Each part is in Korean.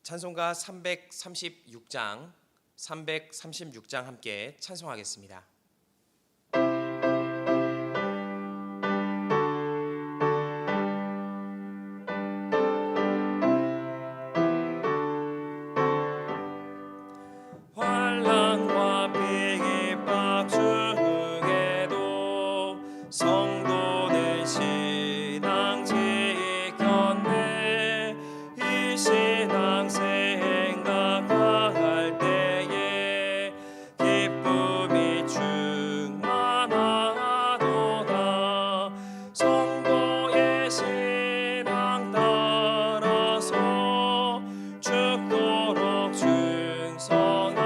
찬송가 336장 함께 찬송하겠습니다. 환난과 핍박 중에도 성도는 신앙 지켰네. 이 신앙 생각할 때에 기쁨이 충만하도다. 성도의 신앙 따라서 죽도록 충성하겠네.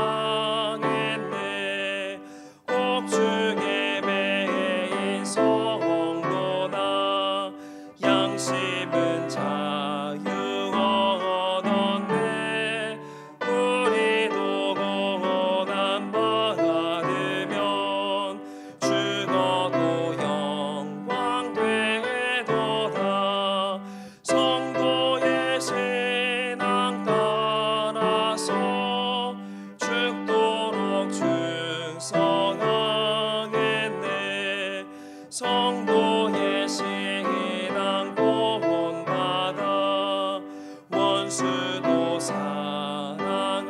옥중에 매인 성도나 양심은 자유 얻었네. 우리도 고난 받으면 죽어도 영광 되도다. 성도의 신앙 따라서 죽도록 충성하겠네. 성도의 신앙 본받아 원수도 사랑하겠네.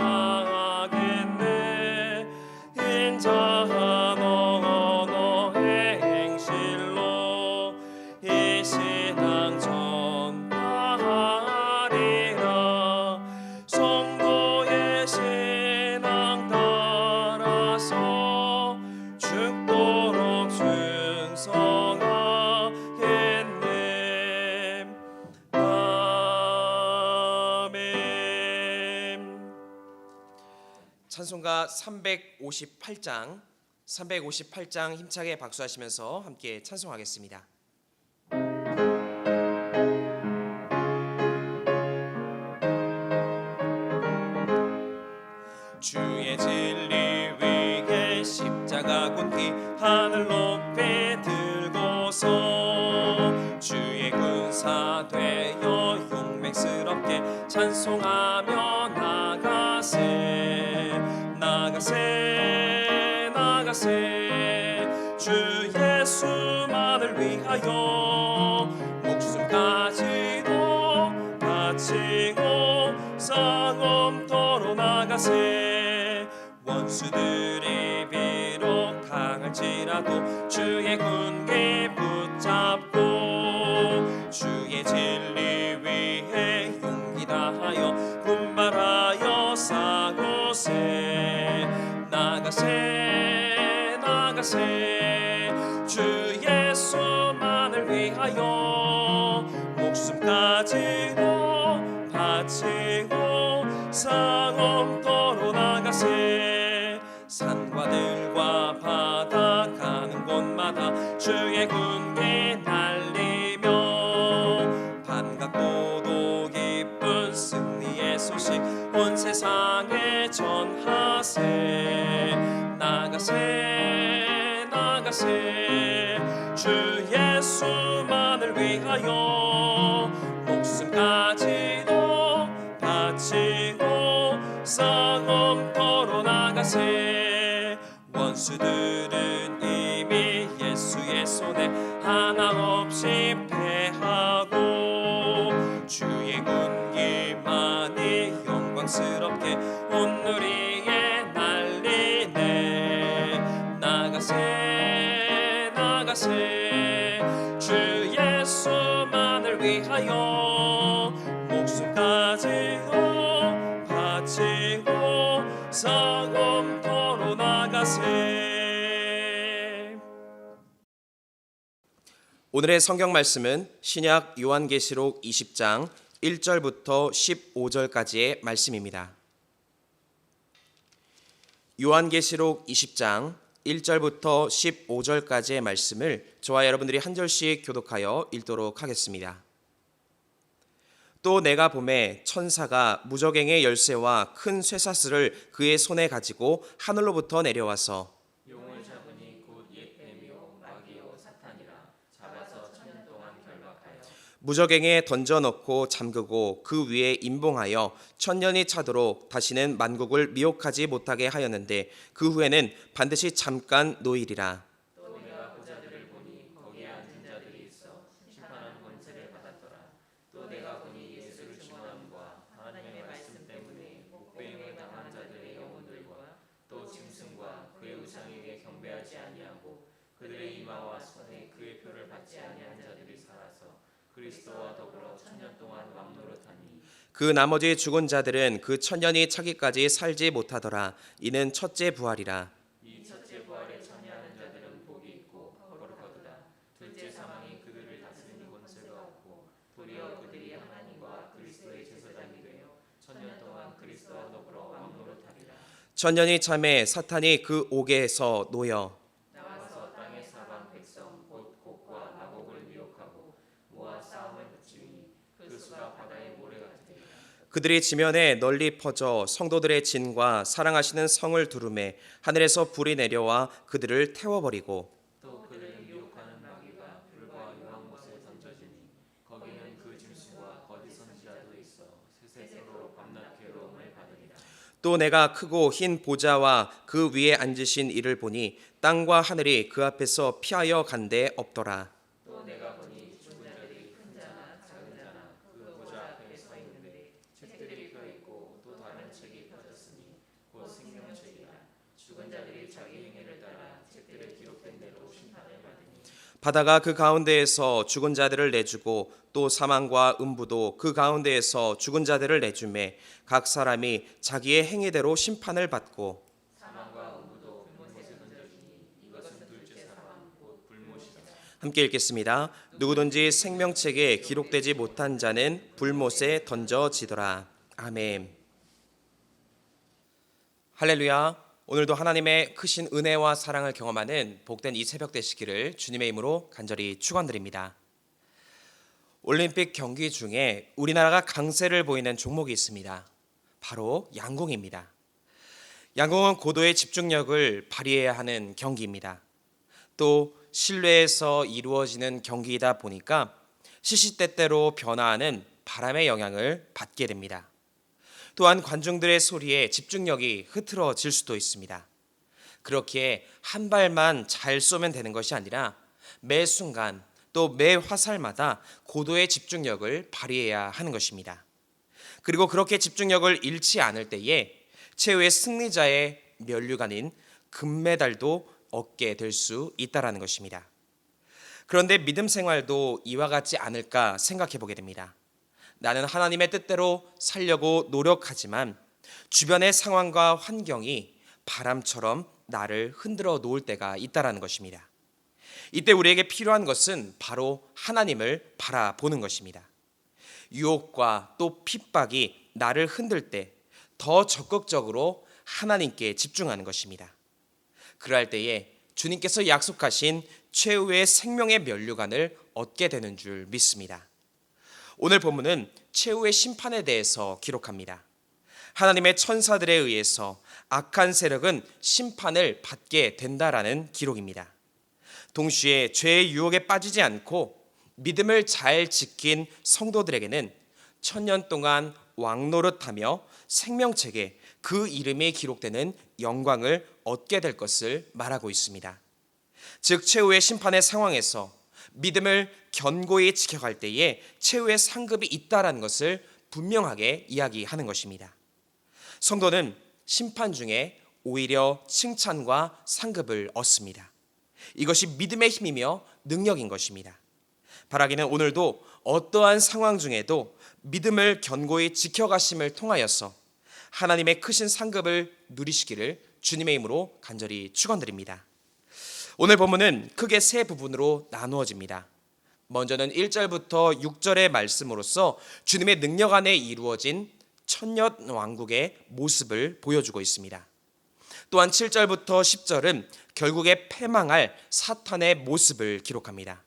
인자한 언어 행실로 이 신앙 전파하리라. 성도의 신앙 따라서 죽도록 충성하겠네. 아멘. 찬송가 358장 힘차게 박수하시면서 함께 찬송하겠습니다. 주의 진리 위에 십자가 곤기 하늘 높이 들고서 주의 군사 되어 용맹스럽게 찬송하며 나가세 주 예수만을 위하여 목숨까지도 바치고 싸움터로 나가세. 원수들이 비록 강할지라도 주의 군기 붙잡고 주의 진리 위에 용기 다하여 분발하여 싸우세. 나가세 주 예수만을 위하여 목숨까지도 바치고 싸움터로 나가세. 산과 들과 바다 가는 곳마다 주의 군기 날리며 반갑고도 기쁜 승리의 소식 온 세상에 전하세. 나가세 주 예수만을 위하여 목숨까지도 바치고 싸움터로 나가세. 원수들은 이미 예수의 손에 하나 없이 패하고 주의 군기만이 영광스럽게 온 누리에 날리네. 나가세 주 예수만을 위하여 목숨까지도 바치고 싸움터로 나가세. 오늘의 성경 말씀은 신약 요한계시록 20장 1절부터 15절까지의 말씀입니다. 요한계시록 20장 1절부터 15절까지의 말씀을 저와 여러분들이 한 절씩 교독하여 읽도록 하겠습니다. 또 내가 보매 천사가 무저갱의 열쇠와 큰 쇠사슬을 그의 손에 가지고 하늘로부터 내려와서 용을 잡으니 곧 옛 뱀이요 마귀요 사탄이라 잡아서 천년 동안 결박하여 무저갱에 던져넣고 잠그고 그 위에 임봉하여 천년이 차도록 다시는 만국을 미혹하지 못하게 하였는데 그 후에는 반드시 잠깐 노일이라. 그 나머지 죽은 자들은 그 천년이 차기까지 살지 못하더라. 이는 첫째 부활이라. 천년이 참에 사탄이 그 옥에서 놓여 그들이 지면에 널리 퍼져 성도들의 진과 사랑하시는 성을 두루매 하늘에서 불이 내려와 그들을 태워버리고 또 내가 크고 흰 보좌와 그 위에 앉으신 이를 보니 땅과 하늘이 그 앞에서 피하여 간데 없더라. 바다가 그 가운데에서 죽은 자들을 내주고 또 사망과 음부도 그 가운데에서 죽은 자들을 내주매 각 사람이 자기의 행위대로 심판을 받고 함께 읽겠습니다. 누구든지 생명책에 기록되지 못한 자는 불못에 던져지더라. 아멘. 할렐루야. 오늘도 하나님의 크신 은혜와 사랑을 경험하는 복된 이 새벽 되시기를 주님의 이름으로 간절히 축원드립니다. 올림픽 경기 중에 우리나라가 강세를 보이는 종목이 있습니다. 바로 양궁입니다. 양궁은 고도의 집중력을 발휘해야 하는 경기입니다. 또 실내에서 이루어지는 경기이다 보니까 시시때때로 변화하는 바람의 영향을 받게 됩니다. 또한 관중들의 소리에 집중력이 흐트러질 수도 있습니다. 그렇기에 한 발만 잘 쏘면 되는 것이 아니라 매 순간 또 매 화살마다 고도의 집중력을 발휘해야 하는 것입니다. 그리고 그렇게 집중력을 잃지 않을 때에 최후의 승리자의 면류관인 금메달도 얻게 될 수 있다는 것입니다. 그런데 믿음 생활도 이와 같지 않을까 생각해 보게 됩니다. 나는 하나님의 뜻대로 살려고 노력하지만 주변의 상황과 환경이 바람처럼 나를 흔들어 놓을 때가 있다는 것입니다. 이때 우리에게 필요한 것은 바로 하나님을 바라보는 것입니다. 유혹과 또 핍박이 나를 흔들 때 더 적극적으로 하나님께 집중하는 것입니다. 그럴 때에 주님께서 약속하신 최후의 생명의 면류관을 얻게 되는 줄 믿습니다. 오늘 본문은 최후의 심판에 대해서 기록합니다. 하나님의 천사들에 의해서 악한 세력은 심판을 받게 된다라는 기록입니다. 동시에 죄의 유혹에 빠지지 않고 믿음을 잘 지킨 성도들에게는 천년 동안 왕노릇하며 생명책에 그 이름이 기록되는 영광을 얻게 될 것을 말하고 있습니다. 즉 최후의 심판의 상황에서 믿음을 견고히 지켜갈 때에 최후의 상급이 있다라는 것을 분명하게 이야기하는 것입니다. 성도는 심판 중에 오히려 칭찬과 상급을 얻습니다. 이것이 믿음의 힘이며 능력인 것입니다. 바라기는 오늘도 어떠한 상황 중에도 믿음을 견고히 지켜가심을 통하여서 하나님의 크신 상급을 누리시기를 주님의 이름으로 간절히 축원드립니다. 오늘 본문은 크게 세 부분으로 나누어집니다. 먼저는 1절부터 6절의 말씀으로써 주님의 능력 안에 이루어진 천년 왕국의 모습을 보여주고 있습니다. 또한 7절부터 10절은 결국에 패망할 사탄의 모습을 기록합니다.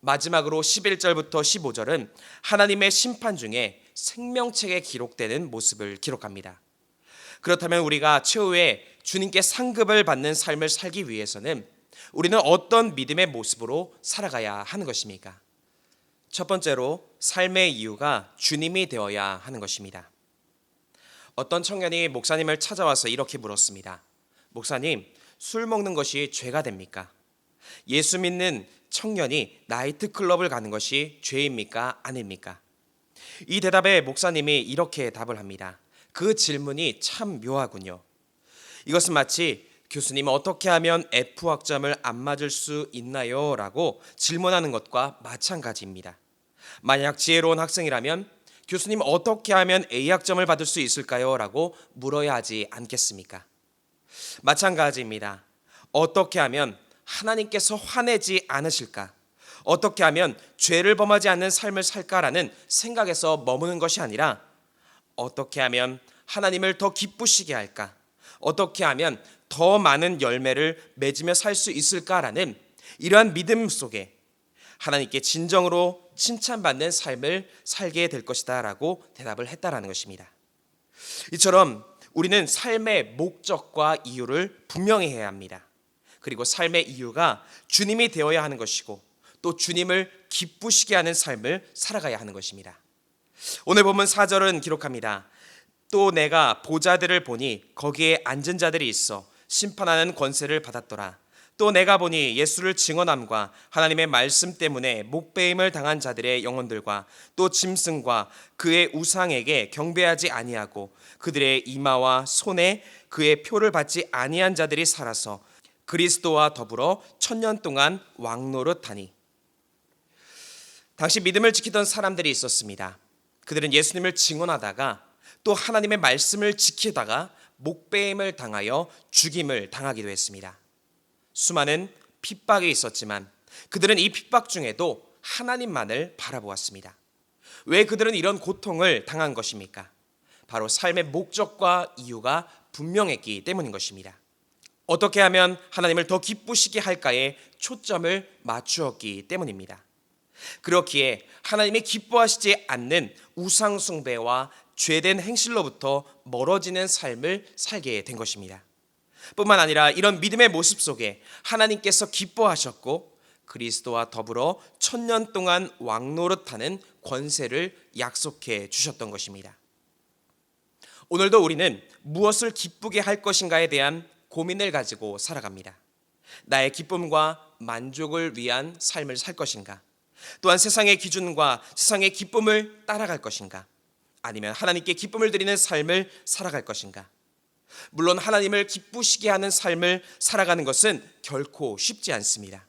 마지막으로 11절부터 15절은 하나님의 심판 중에 생명책에 기록되는 모습을 기록합니다. 그렇다면 우리가 최후에 주님께 상급을 받는 삶을 살기 위해서는 우리는 어떤 믿음의 모습으로 살아가야 하는 것입니까? 첫 번째로 삶의 이유가 주님이 되어야 하는 것입니다. 어떤 청년이 목사님을 찾아와서 이렇게 물었습니다. 목사님, 술 먹는 것이 죄가 됩니까? 예수 믿는 청년이 나이트클럽을 가는 것이 죄입니까? 아닙니까? 이 대답에 목사님이 이렇게 답을 합니다. 그 질문이 참 묘하군요. 이것은 마치 교수님 어떻게 하면 F학점을 안 맞을 수 있나요? 라고 질문하는 것과 마찬가지입니다. 만약 지혜로운 학생이라면 교수님 어떻게 하면 A학점을 받을 수 있을까요? 라고 물어야 하지 않겠습니까? 마찬가지입니다. 어떻게 하면 하나님께서 화내지 않으실까? 어떻게 하면 죄를 범하지 않는 삶을 살까라는 생각에서 머무는 것이 아니라 어떻게 하면 하나님을 더 기쁘시게 할까? 어떻게 하면 더 많은 열매를 맺으며 살 수 있을까라는 이러한 믿음 속에 하나님께 진정으로 칭찬받는 삶을 살게 될 것이다 라고 대답을 했다라는 것입니다. 이처럼 우리는 삶의 목적과 이유를 분명히 해야 합니다. 그리고 삶의 이유가 주님이 되어야 하는 것이고 또 주님을 기쁘시게 하는 삶을 살아가야 하는 것입니다. 오늘 본문 4절은 기록합니다. 또 내가 보좌들을 보니 거기에 앉은 자들이 있어 심판하는 권세를 받았더라. 또 내가 보니 예수를 증언함과 하나님의 말씀 때문에 목배임을 당한 자들의 영혼들과 또 짐승과 그의 우상에게 경배하지 아니하고 그들의 이마와 손에 그의 표를 받지 아니한 자들이 살아서 그리스도와 더불어 1000년 동안 왕노릇하니. 당시 믿음을 지키던 사람들이 있었습니다. 그들은 예수님을 증언하다가 또 하나님의 말씀을 지키다가 목배임을 당하여 죽임을 당하기도 했습니다. 수많은 핍박이 있었지만 그들은 이 핍박 중에도 하나님만을 바라보았습니다. 왜 그들은 이런 고통을 당한 것입니까? 바로 삶의 목적과 이유가 분명했기 때문인 것입니다. 어떻게 하면 하나님을 더 기쁘시게 할까에 초점을 맞추었기 때문입니다. 그렇기에 하나님이 기뻐하시지 않는 우상 숭배와 죄된 행실로부터 멀어지는 삶을 살게 된 것입니다. 뿐만 아니라 이런 믿음의 모습 속에 하나님께서 기뻐하셨고 그리스도와 더불어 1000년 동안 왕노릇하는 권세를 약속해 주셨던 것입니다. 오늘도 우리는 무엇을 기쁘게 할 것인가에 대한 고민을 가지고 살아갑니다. 나의 기쁨과 만족을 위한 삶을 살 것인가? 또한 세상의 기준과 세상의 기쁨을 따라갈 것인가? 아니면 하나님께 기쁨을 드리는 삶을 살아갈 것인가? 물론 하나님을 기쁘시게 하는 삶을 살아가는 것은 결코 쉽지 않습니다.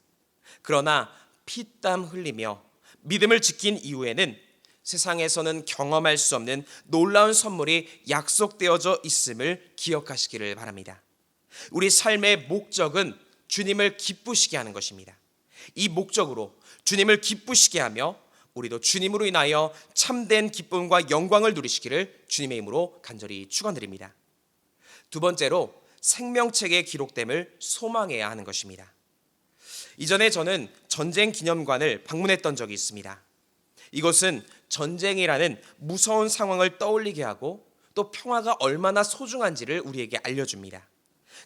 그러나 피땀 흘리며 믿음을 지킨 이후에는 세상에서는 경험할 수 없는 놀라운 선물이 약속되어져 있음을 기억하시기를 바랍니다. 우리 삶의 목적은 주님을 기쁘시게 하는 것입니다. 이 목적으로 주님을 기쁘시게 하며 우리도 주님으로 인하여 참된 기쁨과 영광을 누리시기를 주님의 이름으로 간절히 축원드립니다. 두 번째로 생명책에 기록됨을 소망해야 하는 것입니다. 이전에 저는 전쟁 기념관을 방문했던 적이 있습니다. 이것은 전쟁이라는 무서운 상황을 떠올리게 하고 또 평화가 얼마나 소중한지를 우리에게 알려줍니다.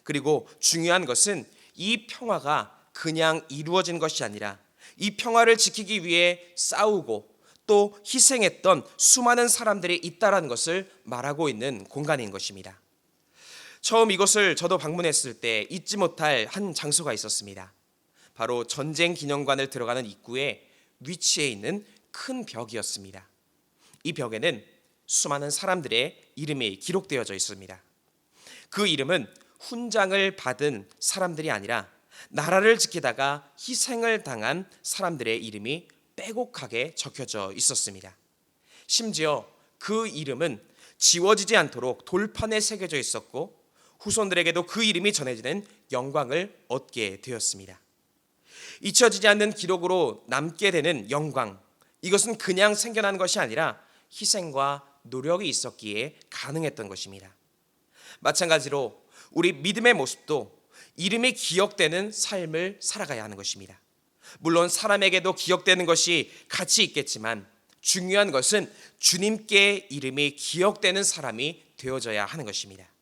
그리고 중요한 것은 이 평화가 그냥 이루어진 것이 아니라 이 평화를 지키기 위해 싸우고 또 희생했던 수많은 사람들이 있다는 것을 말하고 있는 공간인 것입니다. 처음 이것을 저도 방문했을 때 잊지 못할 한 장소가 있었습니다. 바로 전쟁 기념관을 들어가는 입구에 위치해 있는 큰 벽이었습니다. 이 벽에는 수많은 사람들의 이름이 기록되어져 있습니다. 그 이름은 훈장을 받은 사람들이 아니라 나라를 지키다가 희생을 당한 사람들의 이름이 빼곡하게 적혀져 있었습니다. 심지어 그 이름은 지워지지 않도록 돌판에 새겨져 있었고 후손들에게도 그 이름이 전해지는 영광을 얻게 되었습니다. 잊혀지지 않는 기록으로 남게 되는 영광, 이것은 그냥 생겨난 것이 아니라 희생과 노력이 있었기에 가능했던 것입니다. 마찬가지로 우리 믿음의 모습도 이름이 기억되는 삶을 살아가야 하는 것입니다. 물론 사람에게도 기억되는 것이 가치 있겠지만 중요한 것은 주님께 이름이 기억되는 사람이 되어져야 하는 것입니다.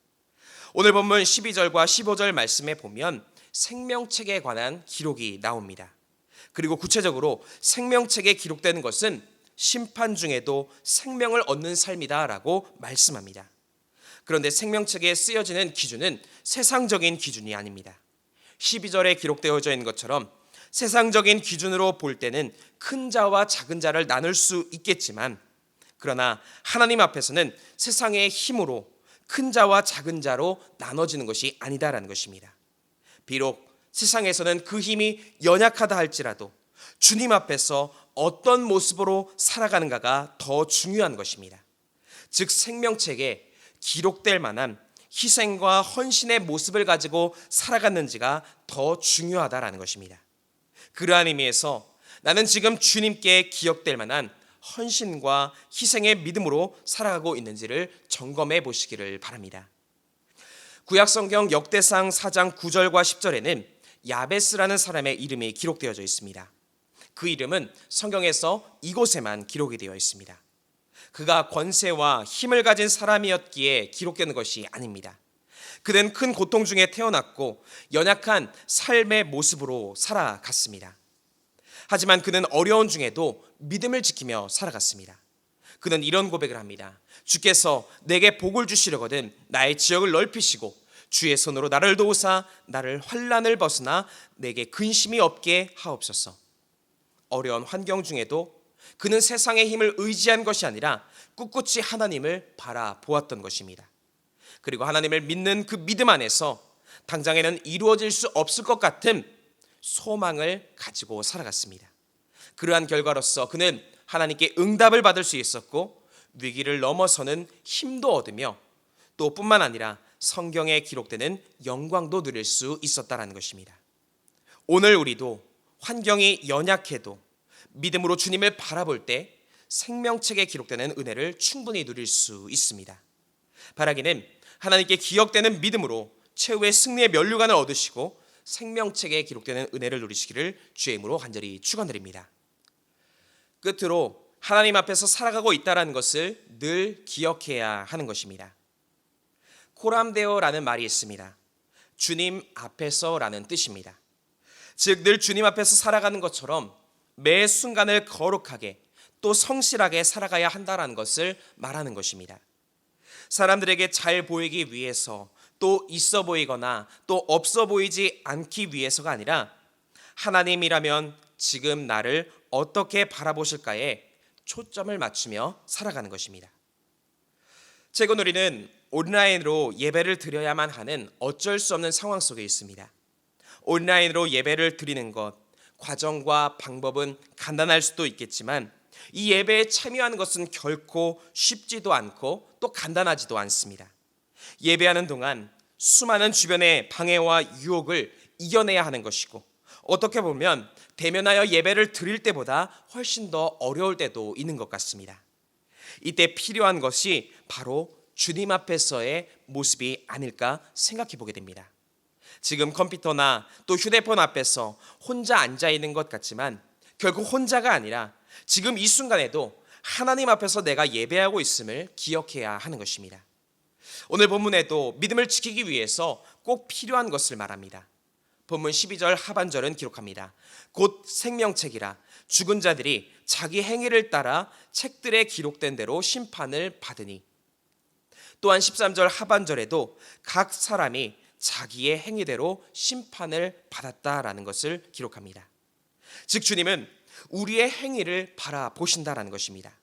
오늘 본문 12절과 15절 말씀에 보면 생명책에 관한 기록이 나옵니다. 그리고 구체적으로 생명책에 기록되는 것은 심판 중에도 생명을 얻는 삶이다라고 말씀합니다. 그런데 생명책에 쓰여지는 기준은 세상적인 기준이 아닙니다. 12절에 기록되어져 있는 것처럼 세상적인 기준으로 볼 때는 큰 자와 작은 자를 나눌 수 있겠지만, 그러나 하나님 앞에서는 세상의 힘으로 큰 자와 작은 자로 나눠지는 것이 아니다라는 것입니다. 비록 세상에서는 그 힘이 연약하다 할지라도 주님 앞에서 어떤 모습으로 살아가는가가 더 중요한 것입니다. 즉 생명책에 기록될 만한 희생과 헌신의 모습을 가지고 살아갔는지가 더 중요하다라는 것입니다. 그러한 의미에서 나는 지금 주님께 기억될 만한 헌신과 희생의 믿음으로 살아가고 있는지를 점검해 보시기를 바랍니다. 구약성경 역대상 4장 9절과 10절에는 야베스라는 사람의 이름이 기록되어져 있습니다. 그 이름은 성경에서 이곳에만 기록이 되어 있습니다. 그가 권세와 힘을 가진 사람이었기에 기록되는 것이 아닙니다. 그는 큰 고통 중에 태어났고 연약한 삶의 모습으로 살아갔습니다. 하지만 그는 어려운 중에도 믿음을 지키며 살아갔습니다. 그는 이런 고백을 합니다. 주께서 내게 복을 주시려거든 나의 지역을 넓히시고 주의 손으로 나를 도우사 나를 환난을 벗으나 내게 근심이 없게 하옵소서. 어려운 환경 중에도 그는 세상의 힘을 의지한 것이 아니라 꿋꿋이 하나님을 바라보았던 것입니다. 그리고 하나님을 믿는 그 믿음 안에서 당장에는 이루어질 수 없을 것 같은 소망을 가지고 살아갔습니다. 그러한 결과로서 그는 하나님께 응답을 받을 수 있었고 위기를 넘어서는 힘도 얻으며 또 뿐만 아니라 성경에 기록되는 영광도 누릴 수 있었다는 것입니다. 오늘 우리도 환경이 연약해도 믿음으로 주님을 바라볼 때 생명책에 기록되는 은혜를 충분히 누릴 수 있습니다. 바라기는 하나님께 기억되는 믿음으로 최후의 승리의 면류관을 얻으시고 생명책에 기록되는 은혜를 누리시기를 주의 이름으로 간절히 축원드립니다. 끝으로 하나님 앞에서 살아가고 있다는 것을 늘 기억해야 하는 것입니다. 코람데오라는 말이 있습니다. 주님 앞에서라는 뜻입니다. 즉 늘 주님 앞에서 살아가는 것처럼 매 순간을 거룩하게 또 성실하게 살아가야 한다는 것을 말하는 것입니다. 사람들에게 잘 보이기 위해서 또 있어 보이거나 또 없어 보이지 않기 위해서가 아니라 하나님이라면 지금 나를 어떻게 바라보실까에 초점을 맞추며 살아가는 것입니다. 최근 우리는 온라인으로 예배를 드려야만 하는 어쩔 수 없는 상황 속에 있습니다. 온라인으로 예배를 드리는 것, 과정과 방법은 간단할 수도 있겠지만 이 예배에 참여하는 것은 결코 쉽지도 않고 또 간단하지도 않습니다. 예배하는 동안 수많은 주변의 방해와 유혹을 이겨내야 하는 것이고 어떻게 보면 대면하여 예배를 드릴 때보다 훨씬 더 어려울 때도 있는 것 같습니다. 이때 필요한 것이 바로 주님 앞에서의 모습이 아닐까 생각해 보게 됩니다. 지금 컴퓨터나 또 휴대폰 앞에서 혼자 앉아 있는 것 같지만 결국 혼자가 아니라 지금 이 순간에도 하나님 앞에서 내가 예배하고 있음을 기억해야 하는 것입니다. 오늘 본문에도 믿음을 지키기 위해서 꼭 필요한 것을 말합니다. 본문 12절 하반절은 기록합니다. 곧 생명책이라 죽은 자들이 자기 행위를 따라 책들에 기록된 대로 심판을 받으니. 또한 13절 하반절에도 각 사람이 자기의 행위대로 심판을 받았다라는 것을 기록합니다. 즉 주님은 우리의 행위를 바라보신다라는 것입니다.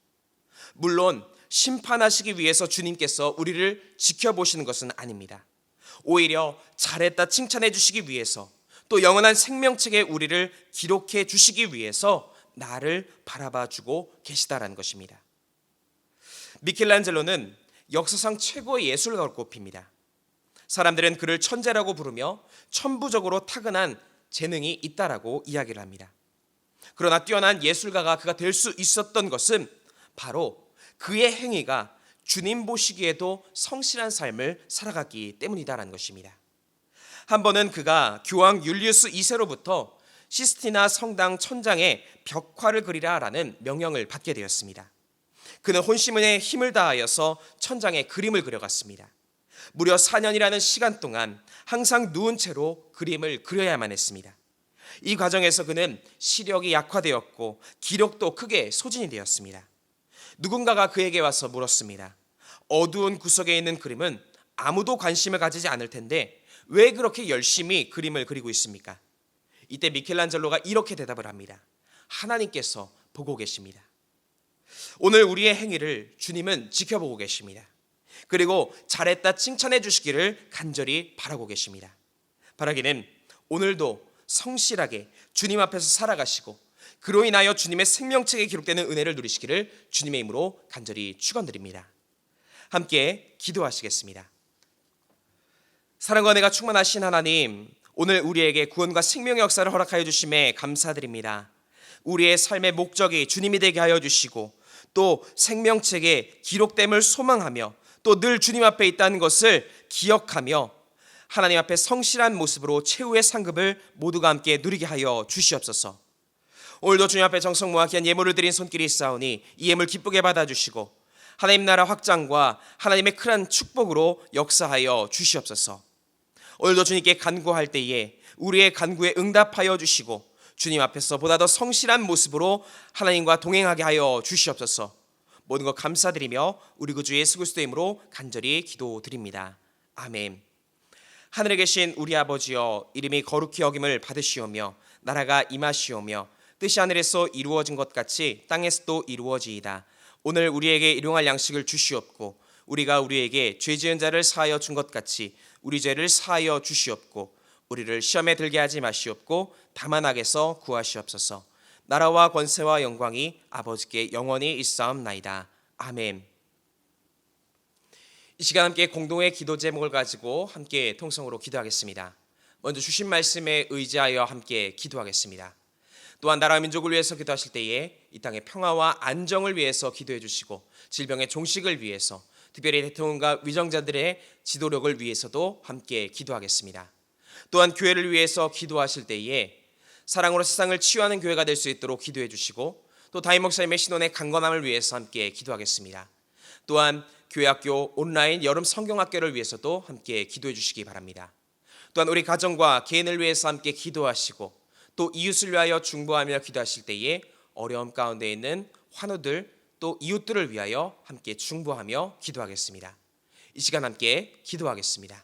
물론 심판하시기 위해서 주님께서 우리를 지켜보시는 것은 아닙니다. 오히려 잘했다 칭찬해 주시기 위해서 또 영원한 생명책에 우리를 기록해 주시기 위해서 나를 바라봐주고 계시다라는 것입니다. 미켈란젤로는 역사상 최고의 예술가로 꼽힙니다. 사람들은 그를 천재라고 부르며 천부적으로 타고난 재능이 있다라고 이야기를 합니다. 그러나 뛰어난 예술가가 그가 될 수 있었던 것은 바로 그의 행위가 주님 보시기에도 성실한 삶을 살아갔기 때문이다라는 것입니다. 한 번은 그가 교황 율리우스 2세로부터 시스티나 성당 천장에 벽화를 그리라라는 명령을 받게 되었습니다. 그는 혼신의 힘을 다하여서 천장에 그림을 그려갔습니다. 무려 4년이라는 시간 동안 항상 누운 채로 그림을 그려야만 했습니다. 이 과정에서 그는 시력이 약화되었고 기력도 크게 소진이 되었습니다. 누군가가 그에게 와서 물었습니다. 어두운 구석에 있는 그림은 아무도 관심을 가지지 않을 텐데 왜 그렇게 열심히 그림을 그리고 있습니까? 이때 미켈란젤로가 이렇게 대답을 합니다. 하나님께서 보고 계십니다. 오늘 우리의 행위를 주님은 지켜보고 계십니다. 그리고 잘했다 칭찬해 주시기를 간절히 바라고 계십니다. 바라기는 오늘도 성실하게 주님 앞에서 살아가시고 그로 인하여 주님의 생명책에 기록되는 은혜를 누리시기를 주님의 이름으로 간절히 축원드립니다. 함께 기도하시겠습니다. 사랑과 은혜가 충만하신 하나님, 오늘 우리에게 구원과 생명의 역사를 허락하여 주심에 감사드립니다. 우리의 삶의 목적이 주님이 되게 하여 주시고 또 생명책에 기록됨을 소망하며 또 늘 주님 앞에 있다는 것을 기억하며 하나님 앞에 성실한 모습으로 최후의 상급을 모두가 함께 누리게 하여 주시옵소서. 오늘도 주님 앞에 정성모아 귀한 예물을 드린 손길이 있사오니 이 예물 기쁘게 받아주시고 하나님 나라 확장과 하나님의 크란 축복으로 역사하여 주시옵소서. 오늘도 주님께 간구할 때에 우리의 간구에 응답하여 주시고 주님 앞에서 보다 더 성실한 모습으로 하나님과 동행하게 하여 주시옵소서. 모든 것 감사드리며 우리 구주 예수 그리스도의 이름으로 간절히 기도드립니다. 아멘. 하늘에 계신 우리 아버지여, 이름이 거룩히 여김을 받으시오며 나라가 임하시오며 뜻이 하늘에서 이루어진 것 같이 땅에서도 이루어지이다. 오늘 우리에게 일용할 양식을 주시옵고 우리가 우리에게 죄 지은 자를 사하여 준 것 같이 우리 죄를 사하여 주시옵고 우리를 시험에 들게 하지 마시옵고 다만 악에서 구하시옵소서. 나라와 권세와 영광이 아버지께 영원히 있사옵나이다. 아멘. 이 시간 함께 공동의 기도 제목을 가지고 함께 통성으로 기도하겠습니다. 먼저 주신 말씀에 의지하여 함께 기도하겠습니다. 또한 나라와 민족을 위해서 기도하실 때에 이 땅의 평화와 안정을 위해서 기도해 주시고 질병의 종식을 위해서 특별히 대통령과 위정자들의 지도력을 위해서도 함께 기도하겠습니다. 또한 교회를 위해서 기도하실 때에 사랑으로 세상을 치유하는 교회가 될 수 있도록 기도해 주시고 또 다임 목사님의 신혼의 강건함을 위해서 함께 기도하겠습니다. 또한 교회학교 온라인 여름 성경학교를 위해서도 함께 기도해 주시기 바랍니다. 또한 우리 가정과 개인을 위해서 함께 기도하시고 또 이웃을 위하여 중보하며 기도하실 때에 어려움 가운데 있는 환우들 또 이웃들을 위하여 함께 중보하며 기도하겠습니다. 이 시간 함께 기도하겠습니다.